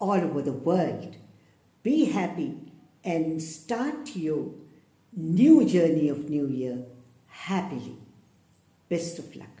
all over the world. Be happy and start your new journey of New Year happily. Best of luck.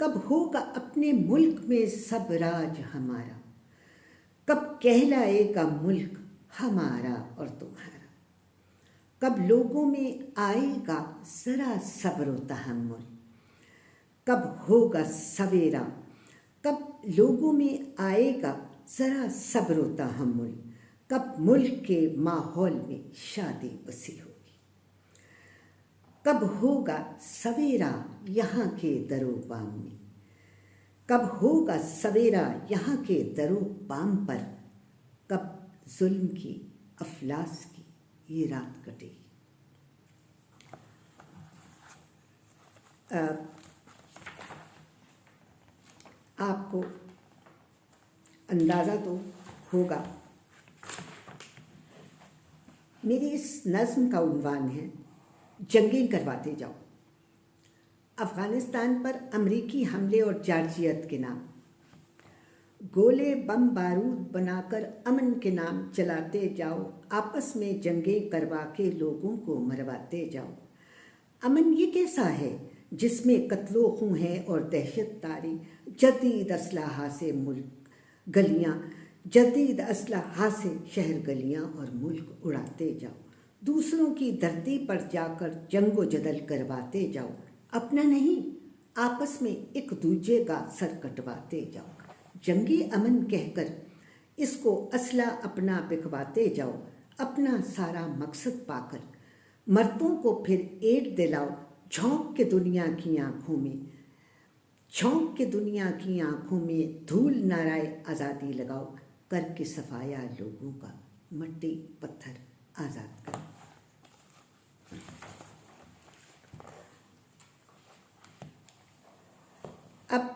کب ہوگا اپنے ملک میں سب راج ہمارا، کب کہلائے گا ملک ہمارا اور تمہارا، کب لوگوں میں آئے گا ذرا صبر و تحمل، کب ہوگا سویرا، کب لوگوں میں آئے گا ذرا صبر و تحمل، کب ملک کے ماحول میں شادی بسی ہوگی، کب ہوگا سویرا یہاں کے در و بام میں، کب ہوگا سویرا یہاں کے در و بام پر، کب ظلم کی افلاس کی یہ رات کٹے گی۔ آپ کو اندازہ تو ہوگا میری اس نظم کا عنوان ہے جنگیں کرواتے جاؤ۔ افغانستان پر امریکی حملے اور جارجیت کے نام، گولے بم بارود بنا کر امن کے نام چلاتے جاؤ، آپس میں جنگیں کروا کے لوگوں کو مرواتے جاؤ۔ امن یہ کیسا ہے جس میں قتل و خون ہے اور دہشت داری، جدید اسلحہ سے ملک گلیاں، جدید اسلحہ سے شہر گلیاں اور ملک اڑاتے جاؤ، دوسروں کی دھرتی پر جا کر جنگ و جدل کرواتے جاؤ، اپنا نہیں آپس میں ایک دوجے کا سر کٹواتے جاؤ، جنگی امن کہہ کر اس کو اسلحہ اپنا بکواتے جاؤ، اپنا سارا مقصد پا کر مردوں کو پھر ایڈ دلاؤ، جھونک کے دنیا کی آنکھوں میں، جھونک کے دنیا کی آنکھوں میں دھول نعرۂ آزادی لگاؤ، کر کے صفایا لوگوں کا مٹی پتھر آزاد کرو۔ اب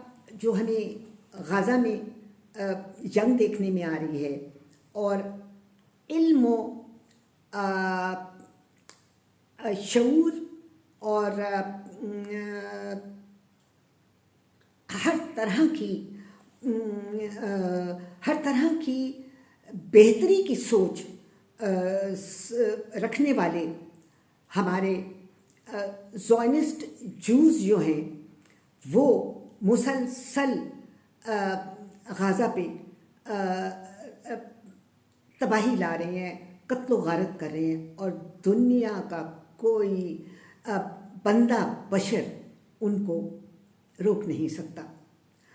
جو ہمیں غزہ میں جنگ دیکھنے میں آ رہی ہے اور علم و شعور اور ہر طرح کی بہتری کی سوچ رکھنے والے ہمارے زائنسٹ جوز جو ہیں وہ مسلسل غزہ پہ تباہی لا رہے ہیں، قتل و غارت کر رہے ہیں، اور دنیا کا کوئی بندہ بشر ان کو روک نہیں سکتا۔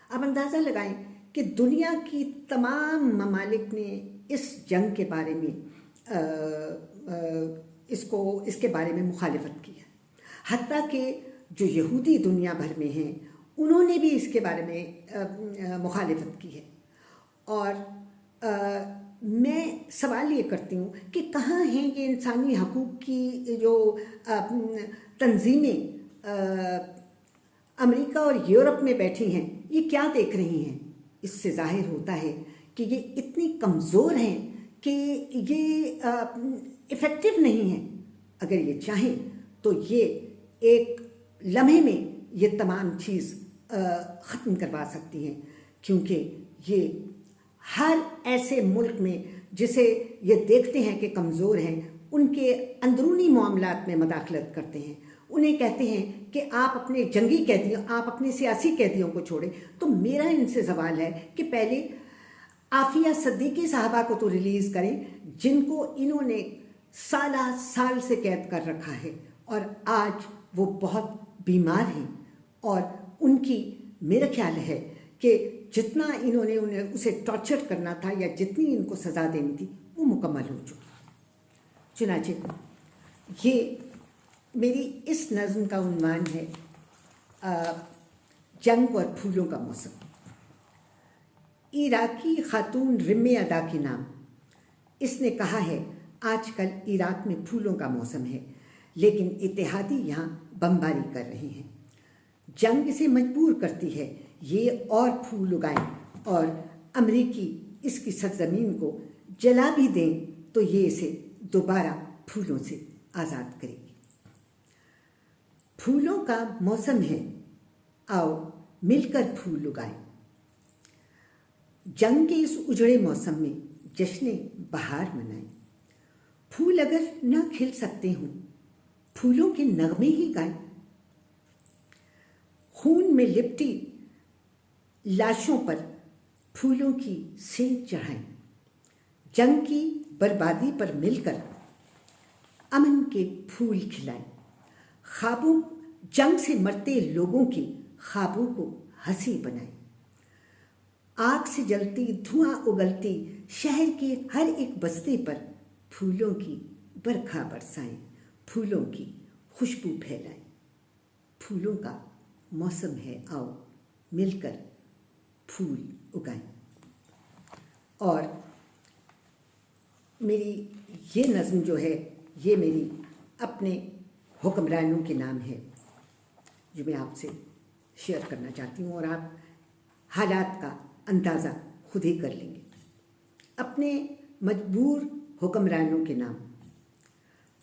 آپ اندازہ لگائیں کہ دنیا کی تمام ممالک نے اس جنگ کے بارے میں اس کے بارے میں مخالفت کی ہے، حتیٰ کہ جو یہودی دنیا بھر میں ہیں انہوں نے بھی اس کے بارے میں مخالفت کی ہے۔ اور میں سوال یہ کرتی ہوں کہ کہاں ہیں یہ انسانی حقوق کی جو تنظیمیں امریکہ اور یورپ میں بیٹھی ہیں، یہ کیا دیکھ رہی ہیں؟ اس سے ظاہر ہوتا ہے کہ یہ اتنی کمزور ہیں کہ یہ افیکٹو نہیں ہیں۔ اگر یہ چاہیں تو یہ ایک لمحے میں یہ تمام چیز ختم کروا سکتی ہیں، کیونکہ یہ ہر ایسے ملک میں جسے یہ دیکھتے ہیں کہ کمزور ہیں ان کے اندرونی معاملات میں مداخلت کرتے ہیں، انہیں کہتے ہیں کہ آپ اپنے جنگی قیدیوں، آپ اپنے سیاسی قیدیوں کو چھوڑیں۔ تو میرا ان سے سوال ہے کہ پہلے عافیہ صدیقی صاحبہ کو تو ریلیز کریں، جن کو انہوں نے سال سے قید کر رکھا ہے اور آج وہ بہت بیمار ہیں، اور ان کی میرا خیال ہے کہ جتنا انہوں نے اسے ٹارچر کرنا تھا یا جتنی ان کو سزا دینی تھی وہ مکمل ہو چکی۔ چنانچہ یہ میری اس نظم کا عنوان ہے جنگ اور پھولوں کا موسم۔ عراقی خاتون رم ادا کے نام، اس نے کہا ہے آج کل عراق میں پھولوں کا موسم ہے، لیکن اتحادی یہاں بمباری کر رہے ہیں، جنگ اسے مجبور کرتی ہے یہ اور پھول اگائیں، اور امریکی اس کی سرزمین کو جلا بھی دیں تو یہ اسے دوبارہ پھولوں سے آزاد کرے گی۔ پھولوں کا موسم ہے، آؤ مل کر پھول اگائیں۔ جنگ کے اس اجڑے موسم میں جشن بہار منائیں، پھول اگر نہ کھل سکتے ہوں پھولوں کے نغمے ہی گائیں، خون میں لپٹی لاشوں پر پھولوں کی سینچ چڑھائیں، جنگ کی بربادی پر مل کر امن کے پھول کھلائیں، خوابوں جنگ سے مرتے لوگوں کے خوابوں کو ہنسی بنائیں، آگ سے جلتی دھواں اگلتی شہر کے ہر ایک بستے پر پھولوں کی برکھا برسائیں، پھولوں کی خوشبو پھیلائیں۔ پھولوں کا موسم ہے، آؤ مل کر پھول اگائیں۔ اور میری یہ نظم جو ہے یہ میری اپنے حکمرانوں کے نام ہے جو میں آپ سے شیئر کرنا چاہتی ہوں، اور آپ حالات کا اندازہ خود ہی کر لیں گے۔ اپنے مجبور حکمرانوں کے نام: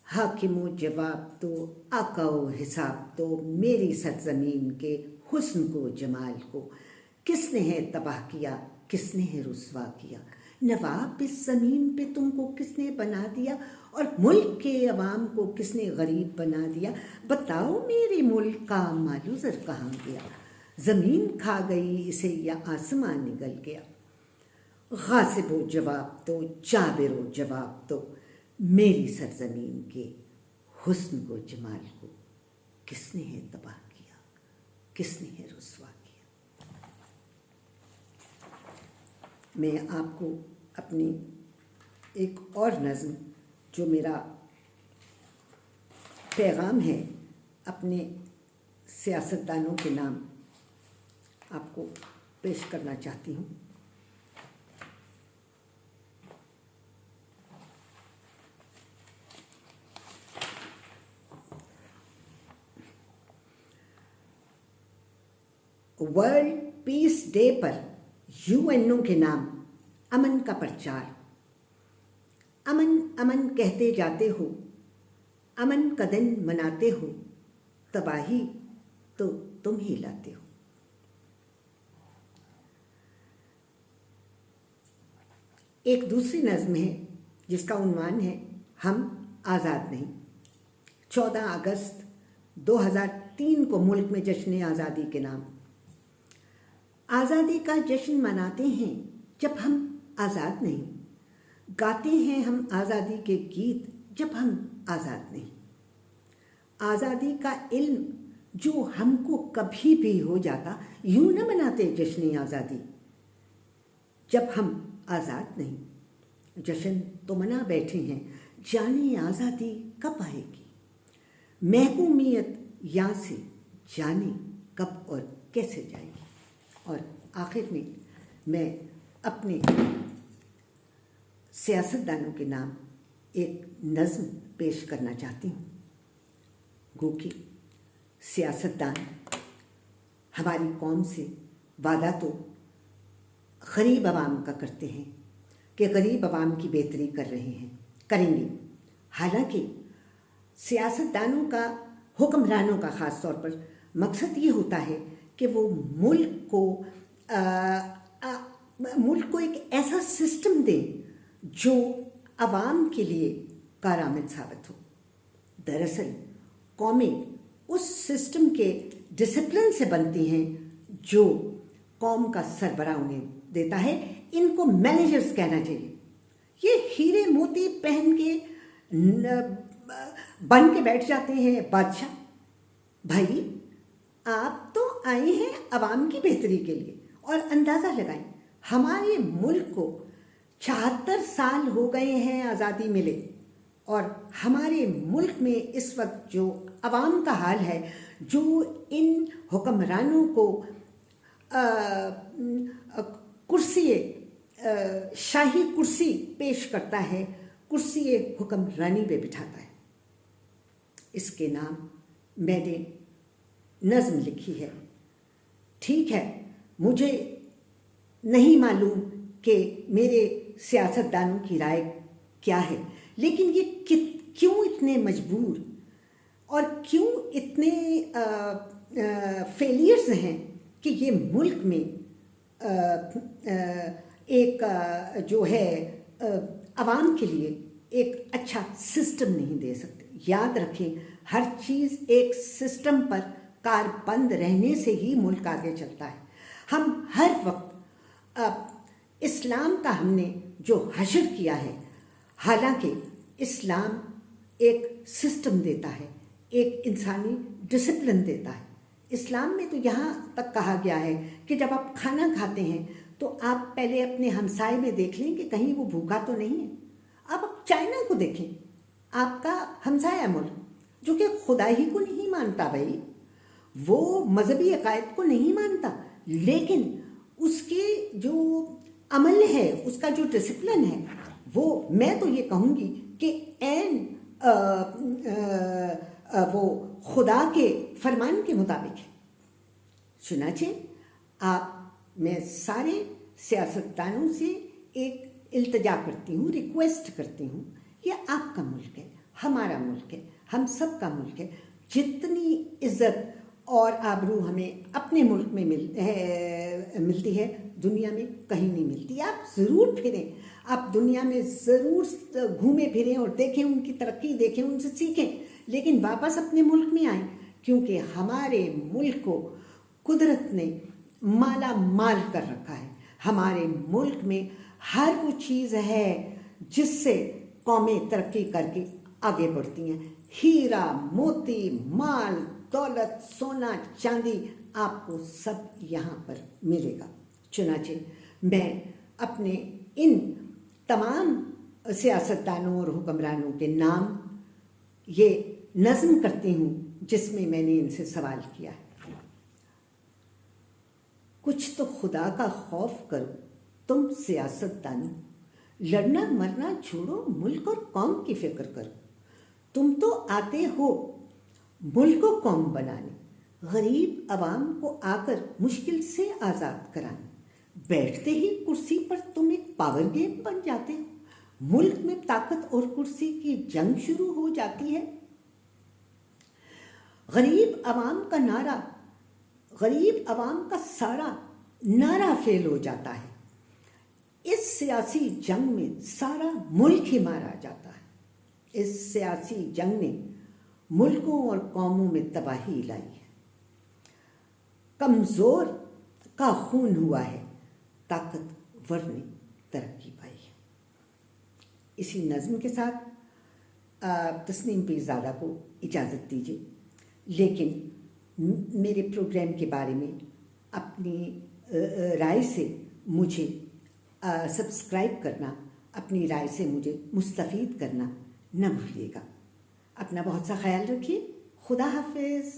حاکم و جواب تو، آقا و حساب تو، میری سرزمین کے حسن کو جمال کو کس نے ہے تباہ کیا، کس نے ہے رسوا کیا، نواب اس زمین پہ تم کو کس نے بنا دیا، اور ملک کے عوام کو کس نے غریب بنا دیا، بتاؤ میرے ملک کا مال و زر کہاں گیا، زمین کھا گئی اسے یا آسمان نگل گیا، غاصب و جواب تو، جابر و جواب تو، میری سرزمین کے حسن کو جمال کو کس نے ہے تباہ کیا، کس نے ہے رسوا کیا۔ میں آپ کو اپنی ایک اور نظم جو میرا پیغام ہے اپنے سیاستدانوں کے نام آپ کو پیش کرنا چاہتی ہوں۔ ورلڈ پیس ڈے پر UN کے نام امن کا پرچار: امن امن کہتے جاتے ہو، امن کا دن مناتے ہو، تباہی تو تم ہی لاتے ہو۔ ایک دوسری نظم ہے جس کا عنوان ہے ہم آزاد نہیں۔ 14 اگست 2003 کو ملک میں جشن آزادی کے نام: آزادی کا جشن مناتے ہیں جب ہم آزاد نہیں، گاتے ہیں ہم آزادی کے گیت جب ہم آزاد نہیں، آزادی کا علم جو ہم کو کبھی بھی ہو جاتا، یوں نہ مناتے جشن آزادی جب ہم آزاد نہیں۔ جشن تو منا بیٹھے ہیں، جانے آزادی کب آئے گی، محکومیت یہاں سے جانے کب اور کیسے جائے گی۔ اور آخر میں اپنے سیاستدانوں کے نام ایک نظم پیش کرنا چاہتی ہوں۔ گو کہ سیاستدان ہماری قوم سے وعدہ تو غریب عوام کا کرتے ہیں کہ غریب عوام کی بہتری کر رہے ہیں، کریں گے، حالانکہ سیاستدانوں کا، حکمرانوں کا خاص طور پر مقصد یہ ہوتا ہے کہ وہ ملک کو ایک ایسا سسٹم دیں جو عوام کے لیے کارآمد ثابت ہو۔ دراصل قومیں اس سسٹم کے ڈسپلن سے بنتی ہیں جو قوم کا سربراہ انہیں دیتا ہے۔ ان کو مینیجرز کہنا چاہیے۔ یہ ہیرے موتی پہن کے بن کے بیٹھ جاتے ہیں بادشاہ۔ بھائی آپ تو آئے ہیں عوام کی بہتری کے لیے، اور اندازہ لگائیں ہمارے ملک کو 76 سال ہو گئے ہیں آزادی ملے، اور ہمارے ملک میں اس وقت جو عوام کا حال ہے، جو ان حکمرانوں کو شاہی کرسی پیش کرتا ہے، کرسی حکمرانی پہ بٹھاتا ہے۔ اس کے نام میں نے نظم لکھی ہے۔ ٹھیک ہے، مجھے نہیں معلوم کہ میرے سیاستدانوں کی رائے کیا ہے، لیکن یہ کیوں اتنے مجبور اور کیوں اتنے فیلیئرز ہیں کہ یہ ملک میں ایک جو ہے عوام کے لیے ایک اچھا سسٹم نہیں دے سکتے۔ یاد رکھیں، ہر چیز ایک سسٹم پر کاربند رہنے سے ہی ملک آگے چلتا ہے۔ ہم ہر وقت اسلام کا ہم نے جو حشر کیا ہے، حالانکہ اسلام ایک سسٹم دیتا ہے، ایک انسانی ڈسپلن دیتا ہے. اسلام میں تو یہاں تک کہا گیا ہے کہ جب آپ کھانا کھاتے ہیں تو آپ پہلے اپنے ہمسائے میں دیکھ لیں کہ کہیں وہ بھوکا تو نہیں ہے. آپ چائنا کو دیکھیں، آپ کا ہمسایہ ملک جو کہ خدا ہی کو نہیں مانتا بھائی، وہ مذہبی عقائد کو نہیں مانتا، لیکن اس کے جو عمل ہے، اس کا جو ڈسپلن ہے، وہ میں تو یہ کہوں گی کہ وہ خدا کے فرمان کے مطابق ہے. چنانچہ میں سارے سیاستدانوں سے ایک التجا کرتی ہوں، ریکویسٹ کرتی ہوں، یہ آپ کا ملک ہے، ہمارا ملک ہے، ہم سب کا ملک ہے. جتنی عزت اور آبرو ہمیں اپنے ملک میں ملتی ہے، دنیا میں کہیں نہیں ملتی. آپ ضرور پھریں، آپ دنیا میں ضرور گھومیں پھریں اور دیکھیں، ان کی ترقی دیکھیں، ان سے سیکھیں، لیکن واپس اپنے ملک میں آئیں، کیونکہ ہمارے ملک کو قدرت نے مالا مال کر رکھا ہے. ہمارے ملک میں ہر وہ چیز ہے جس سے قومیں ترقی کر کے آگے بڑھتی ہیں. ہیرا موتی، مال دولت، سونا چاندی، آپ کو سب یہاں پر ملے گا. چنانچہ میں اپنے ان تمام سیاستدانوں اور حکمرانوں کے نام یہ نظم کرتی ہوں جس میں نے ان سے سوال کیا ہے. کچھ تو خدا کا خوف کرو تم سیاستدانوں، لڑنا مرنا چھوڑو، ملک اور قوم کی فکر کرو. تم تو آتے ہو ملک و قوم بنانے، غریب عوام کو آ کر مشکل سے آزاد کرانے. بیٹھتے ہی کرسی پر تم ایک پاور گیم بن جاتے ہو. ملک میں طاقت اور کرسی کی جنگ شروع ہو جاتی ہے. غریب عوام کا نعرہ، غریب عوام کا سارا نعرہ فیل ہو جاتا ہے. اس سیاسی جنگ میں سارا ملک ہی مارا جاتا ہے. اس سیاسی جنگ نے ملکوں اور قوموں میں تباہی لائی ہے. کمزور کا خون ہوا ہے، طاقتور نے ترقی پائی ہے. اسی نظم کے ساتھ تسنیم پیرزادہ کو اجازت دیجیے، لیکن میرے پروگرام کے بارے میں اپنی رائے سے مجھے سبسکرائب کرنا، اپنی رائے سے مجھے مستفید کرنا نہ بھولیے گا. اپنا بہت سا خیال رکھیے. خدا حافظ.